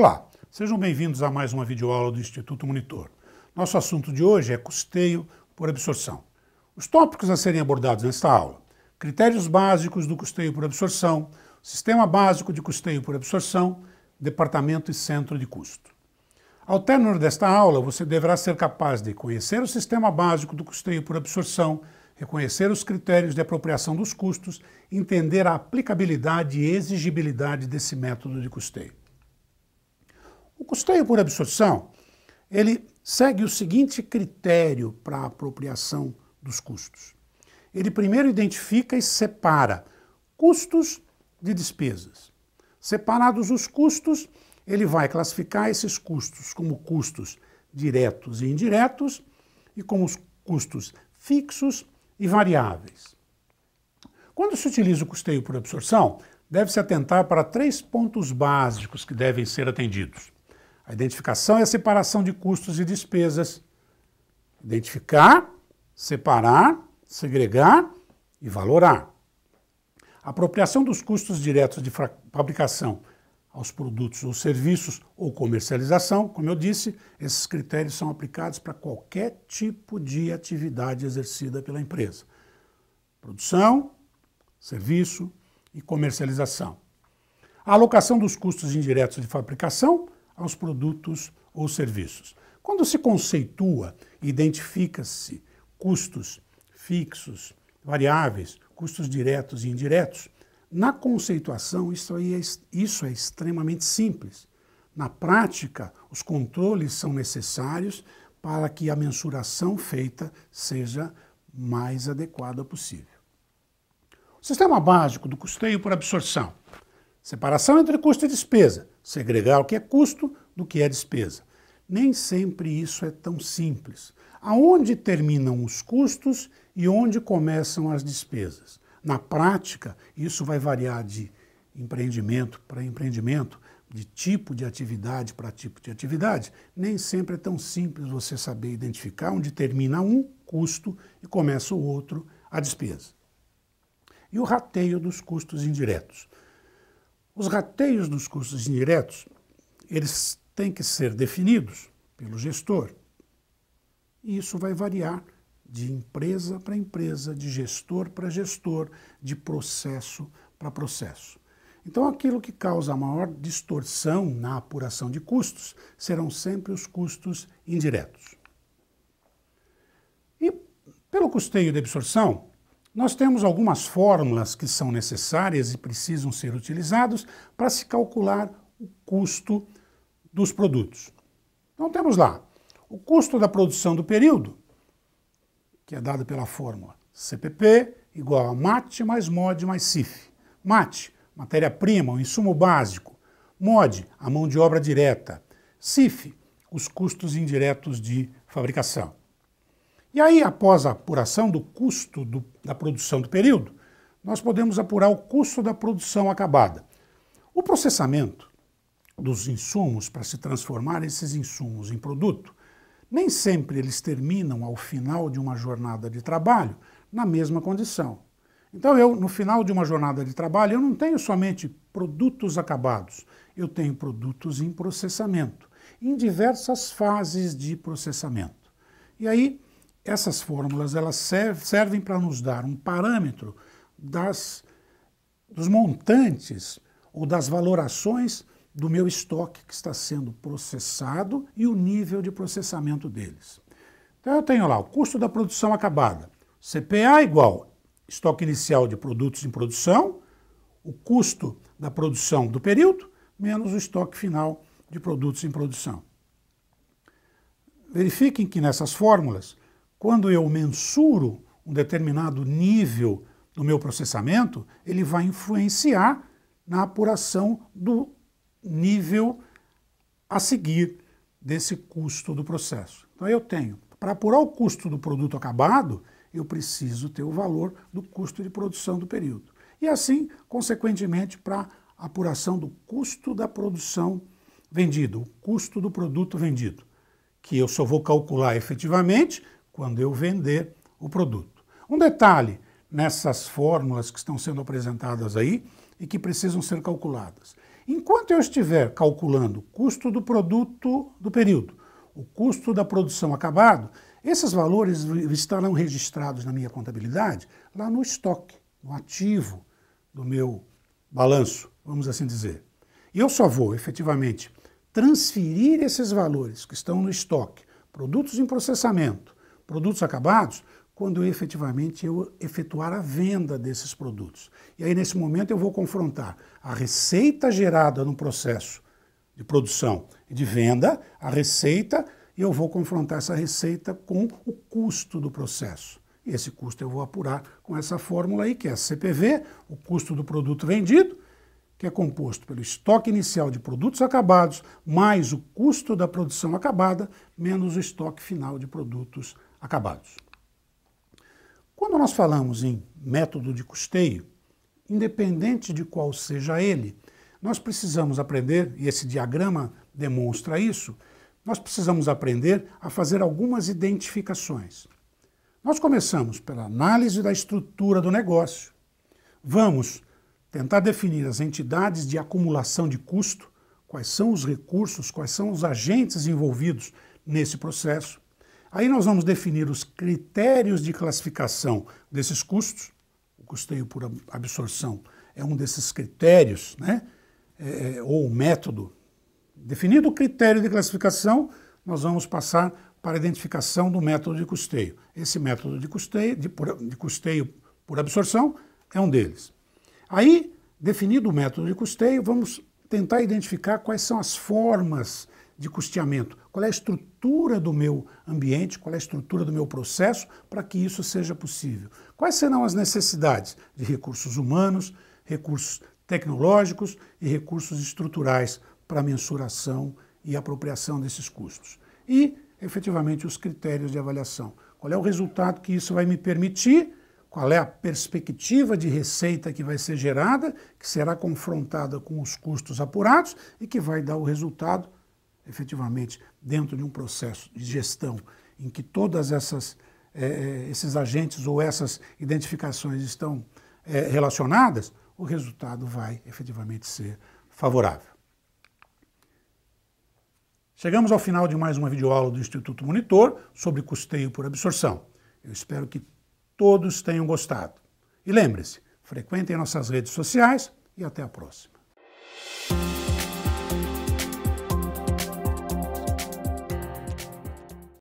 Olá, sejam bem-vindos a mais uma videoaula do Instituto Monitor. Nosso assunto de hoje é custeio por absorção. Os tópicos a serem abordados nesta aula: critérios básicos do custeio por absorção, sistema básico de custeio por absorção, departamento e centro de custo. Ao término desta aula, você deverá ser capaz de conhecer o sistema básico do custeio por absorção, reconhecer os critérios de apropriação dos custos, entender a aplicabilidade e exigibilidade desse método de custeio. O custeio por absorção, ele segue o seguinte critério para a apropriação dos custos. Ele primeiro identifica e separa custos de despesas. Separados os custos, ele vai classificar esses custos como custos diretos e indiretos e como os custos fixos e variáveis. Quando se utiliza o custeio por absorção, deve-se atentar para 3 pontos básicos que devem ser atendidos: a identificação e a separação de custos e despesas, identificar, separar, segregar e valorar. A apropriação dos custos diretos de fabricação aos produtos ou serviços ou comercialização, como eu disse, esses critérios são aplicados para qualquer tipo de atividade exercida pela empresa: produção, serviço e comercialização. A alocação dos custos indiretos de fabricação aos produtos ou serviços. Quando se conceitua e identifica-se custos fixos, variáveis, custos diretos e indiretos, na conceituação isso é extremamente simples. Na prática, os controles são necessários para que a mensuração feita seja mais adequada possível. O sistema básico do custeio por absorção: separação entre custo e despesa, segregar o que é custo do que é despesa. Nem sempre isso é tão simples. Aonde terminam os custos e onde começam as despesas? Na prática, isso vai variar de empreendimento para empreendimento, de tipo de atividade para tipo de atividade. Nem sempre é tão simples você saber identificar onde termina um custo e começa o outro, a despesa. E o rateio dos custos indiretos. Os rateios dos custos indiretos, eles têm que ser definidos pelo gestor. E isso vai variar de empresa para empresa, de gestor para gestor, de processo para processo. Então, aquilo que causa a maior distorção na apuração de custos serão sempre os custos indiretos. E, pelo custeio de absorção, nós temos algumas fórmulas que são necessárias e precisam ser utilizadas para se calcular o custo dos produtos. Então temos lá o custo da produção do período, que é dado pela fórmula CPP igual a MAT mais MOD mais CIF. MAT, matéria-prima, o insumo básico. MOD, a mão de obra direta. CIF, os custos indiretos de fabricação. E aí, após a apuração do custo da produção do período, nós podemos apurar o custo da produção acabada. O processamento dos insumos para se transformar esses insumos em produto, nem sempre eles terminam ao final de uma jornada de trabalho na mesma condição. Então no final de uma jornada de trabalho, eu não tenho somente produtos acabados, eu tenho produtos em processamento, em diversas fases de processamento. E aí, essas fórmulas elas servem para nos dar um parâmetro dos montantes ou das valorações do meu estoque que está sendo processado e o nível de processamento deles. Então eu tenho lá o custo da produção acabada, CPA igual estoque inicial de produtos em produção, o custo da produção do período, menos o estoque final de produtos em produção. Verifiquem que nessas fórmulas, quando eu mensuro um determinado nível do meu processamento, ele vai influenciar na apuração do nível a seguir desse custo do processo. Então eu tenho, para apurar o custo do produto acabado, eu preciso ter o valor do custo de produção do período. E assim, consequentemente, para a apuração do custo da produção vendida, o custo do produto vendido, que eu só vou calcular efetivamente quando eu vender o produto. Um detalhe nessas fórmulas que estão sendo apresentadas aí e que precisam ser calculadas. Enquanto eu estiver calculando o custo do produto do período, o custo da produção acabado, esses valores estarão registrados na minha contabilidade lá no estoque, no ativo do meu balanço, vamos assim dizer. E eu só vou, efetivamente, transferir esses valores que estão no estoque, produtos em processamento, produtos acabados, quando efetivamente eu efetuar a venda desses produtos. E aí, nesse momento, eu vou confrontar a receita gerada no processo de produção e de venda, a receita, e eu vou confrontar essa receita com o custo do processo. E esse custo eu vou apurar com essa fórmula aí, que é a CPV, o custo do produto vendido, que é composto pelo estoque inicial de produtos acabados, mais o custo da produção acabada, menos o estoque final de produtos acabados. Quando nós falamos em método de custeio, independente de qual seja ele, nós precisamos aprender, e esse diagrama demonstra isso, nós precisamos aprender a fazer algumas identificações. Nós começamos pela análise da estrutura do negócio. Vamos tentar definir as entidades de acumulação de custo, quais são os recursos, quais são os agentes envolvidos nesse processo. Aí nós vamos definir os critérios de classificação desses custos. O custeio por absorção é um desses critérios, né? Ou o método. Definido o critério de classificação, nós vamos passar para a identificação do método de custeio. Esse método de custeio por absorção é um deles. Aí, definido o método de custeio, vamos tentar identificar quais são as formas de custeamento, qual é a estrutura do meu ambiente, qual é a estrutura do meu processo para que isso seja possível. Quais serão as necessidades de recursos humanos, recursos tecnológicos e recursos estruturais para a mensuração e apropriação desses custos. E, efetivamente, os critérios de avaliação. Qual é o resultado que isso vai me permitir? Qual é a perspectiva de receita que vai ser gerada, que será confrontada com os custos apurados e que vai dar o resultado, efetivamente, dentro de um processo de gestão em que todas esses agentes ou essas identificações estão relacionadas, o resultado vai efetivamente ser favorável. Chegamos ao final de mais uma videoaula do Instituto Monitor sobre custeio por absorção. Eu espero que todos tenham gostado. E lembre-se, frequentem nossas redes sociais e até a próxima.